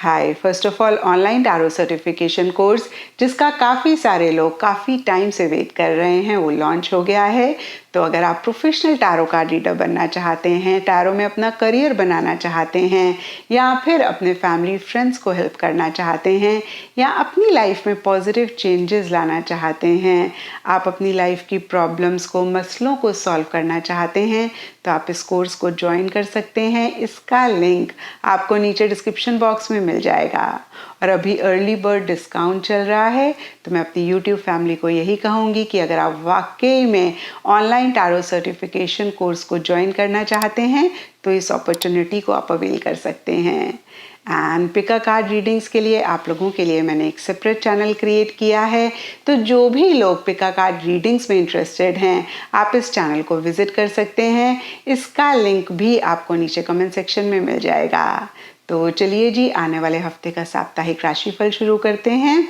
Hi, first of all online tarot certification course जिसका काफ़ी सारे लोग काफ़ी टाइम से वेट कर रहे हैं वो लॉन्च हो गया है। तो अगर आप प्रोफेशनल टैरो कार्ड रीडर बनना चाहते हैं, टैरो में अपना करियर बनाना चाहते हैं, या फिर अपने फैमिली फ्रेंड्स को हेल्प करना चाहते हैं, या अपनी लाइफ में पॉजिटिव चेंजेस लाना चाहते हैं, आप अपनी लाइफ की प्रॉब्लम्स को, मसलों को सॉल्व करना चाहते हैं, तो आप इस कोर्स को ज्वाइन कर सकते हैं। इसका लिंक आपको नीचे डिस्क्रिप्शन बॉक्स में मिल जाएगा। और अभी अर्ली बर्ड डिस्काउंट चल रहा है, तो मैं अपनी यूट्यूब फैमिली को यही कहूँगी कि अगर आप वाकई में ऑनलाइन टैरो सर्टिफिकेशन कोर्स को ज्वाइन करना चाहते हैं तो इस अपॉर्चुनिटी को आप अवेल कर सकते हैं। एंड पिका कार्ड रीडिंग्स के लिए आप लोगों के लिए मैंने एक सेपरेट चैनल क्रिएट किया है, तो जो भी लोग पिका कार्ड रीडिंग्स में इंटरेस्टेड हैं आप इस चैनल को विजिट कर सकते हैं। इसका लिंक भी आपको नीचे कमेंट सेक्शन में मिल जाएगा। तो चलिए जी, आने वाले हफ्ते का साप्ताहिक राशिफल शुरू करते हैं।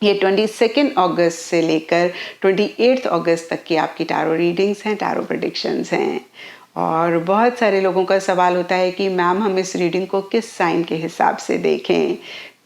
ये 22 अगस्त से लेकर 28 अगस्त तक की आपकी टैरो रीडिंग्स हैं, टैरो प्रेडिक्शंस हैं। और बहुत सारे लोगों का सवाल होता है कि मैम हम इस रीडिंग को किस साइन के हिसाब से देखें।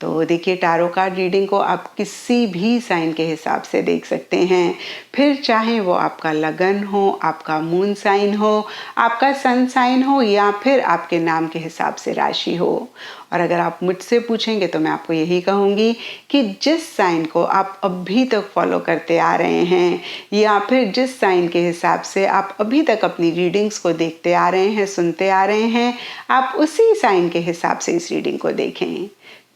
तो देखिए, टैरो कार्ड रीडिंग को आप किसी भी साइन के हिसाब से देख सकते हैं, फिर चाहे वो आपका लगन हो, आपका मून साइन हो, आपका सन साइन हो, या फिर आपके नाम के हिसाब से राशि हो। और अगर आप मुझसे पूछेंगे तो मैं आपको यही कहूँगी कि जिस साइन को आप अभी तक फॉलो करते आ रहे हैं, या फिर जिस साइन के हिसाब से आप अभी तक अपनी रीडिंग्स को देखते आ रहे हैं, सुनते आ रहे हैं, आप उसी साइन के हिसाब से इस रीडिंग को देखें।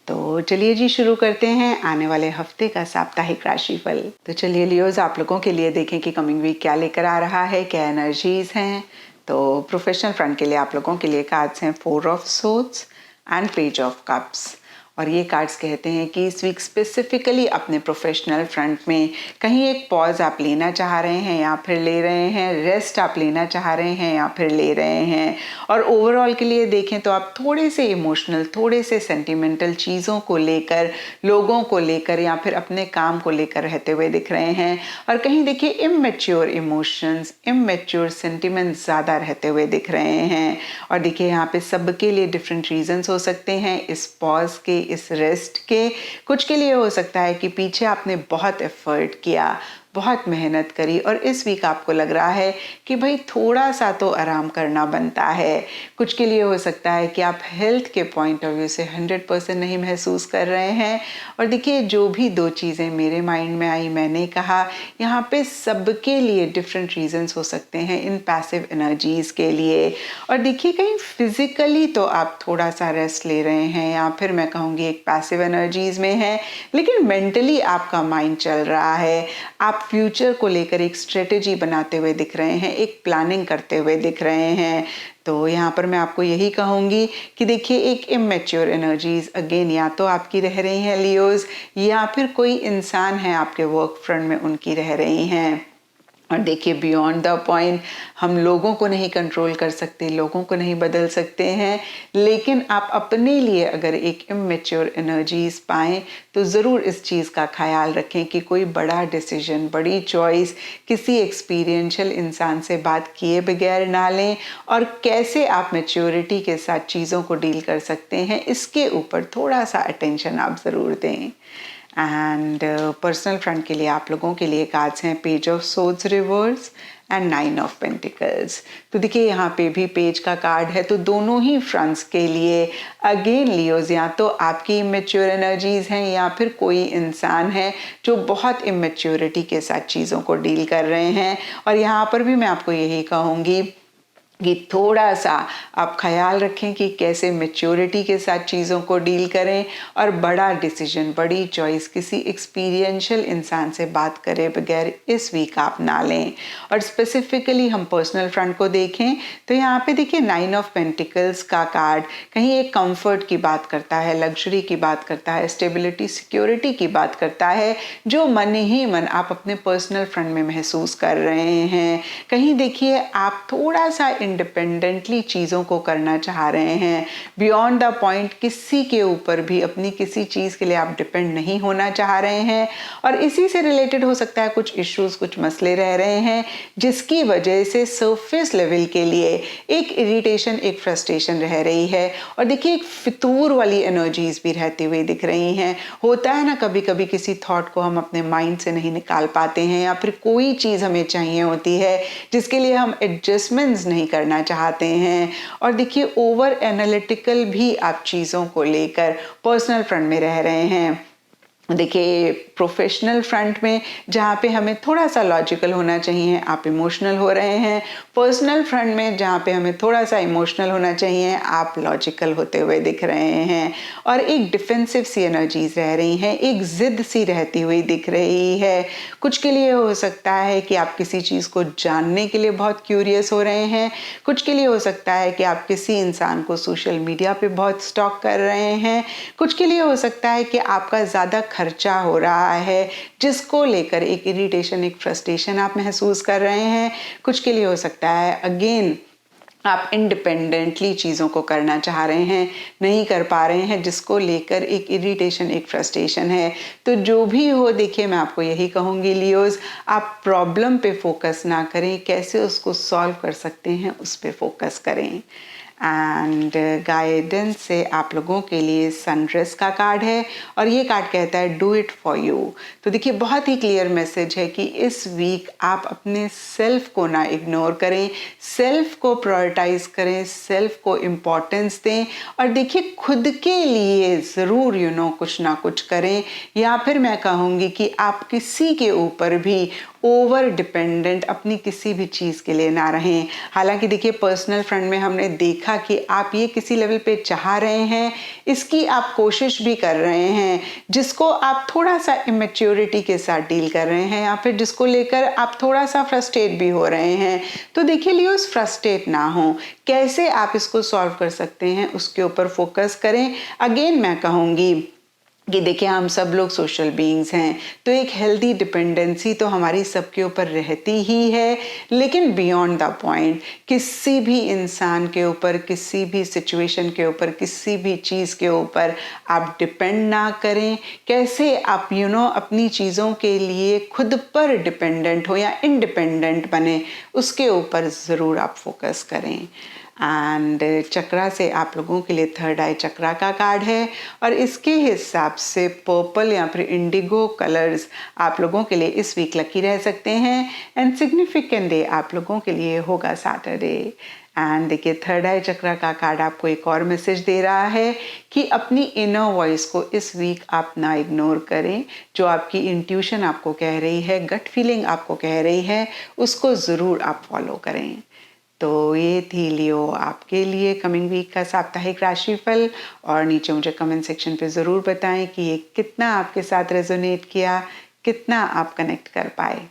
तो चलिए जी, शुरू करते हैं आने वाले हफ्ते का साप्ताहिक राशिफल। तो चलिए लियोज, आप लोगों के लिए देखें कि कमिंग वीक क्या लेकर आ रहा है, क्या एनर्जीज हैं। तो प्रोफेशनल फ्रंट के लिए आप लोगों के लिए कार्ड्स हैं 4 of swords and page of cups. और ये कार्ड्स कहते हैं कि इस वीक स्पेसिफिकली अपने प्रोफेशनल फ्रंट में कहीं एक पॉज आप लेना चाह रहे हैं या फिर ले रहे हैं, रेस्ट आप लेना चाह रहे हैं या फिर ले रहे हैं। और ओवरऑल के लिए देखें तो आप थोड़े से इमोशनल, थोड़े से सेंटिमेंटल चीज़ों को लेकर, लोगों को लेकर या फिर अपने काम को लेकर रहते हुए दिख रहे हैं। और कहीं देखिए इमैच्योर इमोशंस, इमैच्योर सेंटिमेंट्स ज़्यादा रहते हुए दिख रहे हैं। और देखिए यहाँ पे सबके लिए डिफरेंट रीजंस हो सकते हैं इस पॉज के, इस रेस्ट के। कुछ के लिए हो सकता है कि पीछे आपने बहुत एफर्ट किया, बहुत मेहनत करी, और इस वीक आपको लग रहा है कि भाई थोड़ा सा तो आराम करना बनता है। कुछ के लिए हो सकता है कि आप हेल्थ के पॉइंट ऑफ व्यू से 100% नहीं महसूस कर रहे हैं। और देखिए, जो भी दो चीज़ें मेरे माइंड में आई मैंने कहा, यहाँ पे सबके लिए डिफरेंट रीजंस हो सकते हैं इन पैसिव एनर्जीज के लिए। और देखिए, कहीं फिजिकली तो आप थोड़ा सा रेस्ट ले रहे हैं या फिर मैं कहूँगी एक पैसिव एनर्जीज में है, लेकिन मेंटली आपका माइंड चल रहा है। आप फ्यूचर को लेकर एक स्ट्रेटेजी बनाते हुए दिख रहे हैं, एक प्लानिंग करते हुए दिख रहे हैं। तो यहाँ पर मैं आपको यही कहूँगी कि देखिए, एक इमैच्योर एनर्जीज अगेन या तो आपकी रह रही हैं लियोज, या फिर कोई इंसान है आपके वर्क फ्रंट में उनकी रह रही हैं। और देखिए, बियॉन्ड द पॉइंट हम लोगों को नहीं कंट्रोल कर सकते, लोगों को नहीं बदल सकते हैं, लेकिन आप अपने लिए अगर एक इमैच्योर एनर्जीज पाएं तो ज़रूर इस चीज़ का ख्याल रखें कि कोई बड़ा डिसीजन, बड़ी चॉइस किसी एक्सपीरियंशियल इंसान से बात किए बगैर ना लें। और कैसे आप मैच्योरिटी के साथ चीज़ों को डील कर सकते हैं, इसके ऊपर थोड़ा सा अटेंशन आप ज़रूर दें। एंड पर्सनल फ्रंट के लिए आप लोगों के लिए कार्ड्स हैं page of swords reverse and 9 of pentacles. तो देखिए, यहाँ पे भी पेज का कार्ड है, तो दोनों ही फ्रंट्स के लिए अगेन लियोज या तो आपकी इमेच्योर एनर्जीज हैं या फिर कोई इंसान है जो बहुत इमेच्योरिटी के साथ चीज़ों को डील कर रहे हैं। और यहाँ पर भी मैं आपको यही कहूँगी कि थोड़ा सा आप ख्याल रखें कि कैसे मैच्योरिटी के साथ चीज़ों को डील करें, और बड़ा डिसीजन, बड़ी चॉइस किसी एक्सपीरियंशियल इंसान से बात करे बगैर इस वीक आप ना लें। और स्पेसिफिकली हम पर्सनल फ्रंट को देखें तो यहाँ पे देखिए 9 ऑफ पेंटिकल्स का कार्ड कहीं एक कंफर्ट की बात करता है, लग्जरी की बात करता है, स्टेबिलिटी, सिक्योरिटी की बात करता है, जो मन ही मन आप अपने पर्सनल फ्रंट में महसूस कर रहे हैं। कहीं देखिए, आप थोड़ा सा इंडिपेंडेंटली चीज़ों को करना चाह रहे हैं, बियॉन्ड द पॉइंट किसी के ऊपर भी अपनी किसी चीज़ के लिए आप डिपेंड नहीं होना चाह रहे हैं। और इसी से रिलेटेड हो सकता है कुछ इश्यूज, कुछ मसले रह रहे हैं, जिसकी वजह से सरफेस लेवल के लिए एक इरिटेशन, एक फ्रस्ट्रेशन रह रही है। और देखिए एक फितूर वाली एनर्जीज भी रहती हुई दिख रही हैं। होता है ना कभी कभी किसी थॉट को हम अपने माइंड से नहीं निकाल पाते हैं, या फिर कोई चीज़ हमें चाहिए होती है जिसके लिए हम एडजस्टमेंट्स नहीं करना चाहते हैं। और देखिए ओवर एनालिटिकल भी आप चीज़ों को लेकर पर्सनल फ्रंट में रह रहे हैं। देखिए प्रोफेशनल फ्रंट में जहाँ पे हमें थोड़ा सा लॉजिकल होना चाहिए, आप इमोशनल हो रहे हैं। पर्सनल फ्रंट में जहाँ पे हमें थोड़ा सा इमोशनल होना चाहिए, आप लॉजिकल होते हुए दिख रहे हैं। और एक डिफेंसिव सी एनर्जीज रह रही हैं, एक जिद सी रहती हुई दिख रही है। कुछ के लिए हो सकता है कि आप किसी चीज़ को जानने के लिए बहुत क्यूरियस हो रहे हैं, कुछ के लिए हो सकता है कि आप किसी इंसान को सोशल मीडिया पे बहुत स्टॉक कर रहे हैं, कुछ के लिए हो सकता है कि आपका ज़्यादा खर्चा हो रहा है जिसको लेकर एक इरिटेशन, एक फ्रस्ट्रेशन आप महसूस कर रहे हैं। कुछ के लिए हो सकता है अगेन आप इंडिपेंडेंटली चीज़ों को करना चाह रहे हैं, नहीं कर पा रहे हैं, जिसको लेकर एक इरिटेशन, एक फ्रस्ट्रेशन है। तो जो भी हो, देखिए मैं आपको यही कहूँगी लियोज, आप प्रॉब्लम पे फोकस ना करें, कैसे उसको सॉल्व कर सकते हैं उस पे फोकस करें। एंड गाइडेंस से आप लोगों के लिए सनराइज का कार्ड है, और ये कार्ड कहता है डू इट फॉर यू। तो देखिए बहुत ही क्लियर मैसेज है कि इस वीक आप अपने सेल्फ को ना इग्नोर करें, सेल्फ को प्रायोरिटाइज करें, सेल्फ को इम्पोर्टेंस दें। और देखिए खुद के लिए ज़रूर कुछ ना कुछ करें, या फिर मैं कहूँगी कि आप किसी के ऊपर भी ओवर डिपेंडेंट अपनी किसी भी चीज़ के लिए ना रहें। हालांकि देखिए पर्सनल फ्रंट में हमने देखा कि आप ये किसी लेवल पे चाह रहे हैं, इसकी आप कोशिश भी कर रहे हैं, जिसको आप थोड़ा सा इमेच्योरिटी के साथ डील कर रहे हैं, या फिर जिसको लेकर आप थोड़ा सा फ्रस्ट्रेट भी हो रहे हैं। तो देखिए लियोस, फ्रस्ट्रेट ना हो, कैसे आप इसको सॉल्व कर सकते हैं उसके ऊपर फोकस करें। अगेन मैं कहूँगी कि देखिए हम सब लोग सोशल बीइंग्स हैं, तो एक हेल्दी डिपेंडेंसी तो हमारी सबके ऊपर रहती ही है, लेकिन बियॉन्ड द पॉइंट किसी भी इंसान के ऊपर, किसी भी सिचुएशन के ऊपर, किसी भी चीज़ के ऊपर आप डिपेंड ना करें। कैसे आप अपनी चीज़ों के लिए खुद पर डिपेंडेंट हो या इंडिपेंडेंट बने, उसके ऊपर ज़रूर आप फोकस करें। एंड चक्रा से आप लोगों के लिए थर्ड आई चक्रा का कार्ड है, और इसके हिसाब से पर्पल या फिर इंडिगो कलर्स आप लोगों के लिए इस वीक लकी रह सकते हैं। एंड सिग्निफिकेंट डे आप लोगों के लिए होगा सैटरडे। एंड देखिए थर्ड आई चक्रा का कार्ड आपको एक और मैसेज दे रहा है कि अपनी इनर वॉइस को इस वीक आप ना इग्नोर करें। जो आपकी इंट्यूशन आपको कह रही है, गट फीलिंग आपको कह रही है, उसको ज़रूर आप फॉलो करें। तो ये थी लियो आपके लिए कमिंग वीक का साप्ताहिक राशिफल। और नीचे मुझे कमेंट सेक्शन पे ज़रूर बताएं कि ये कितना आपके साथ रेजोनेट किया, कितना आप कनेक्ट कर पाए।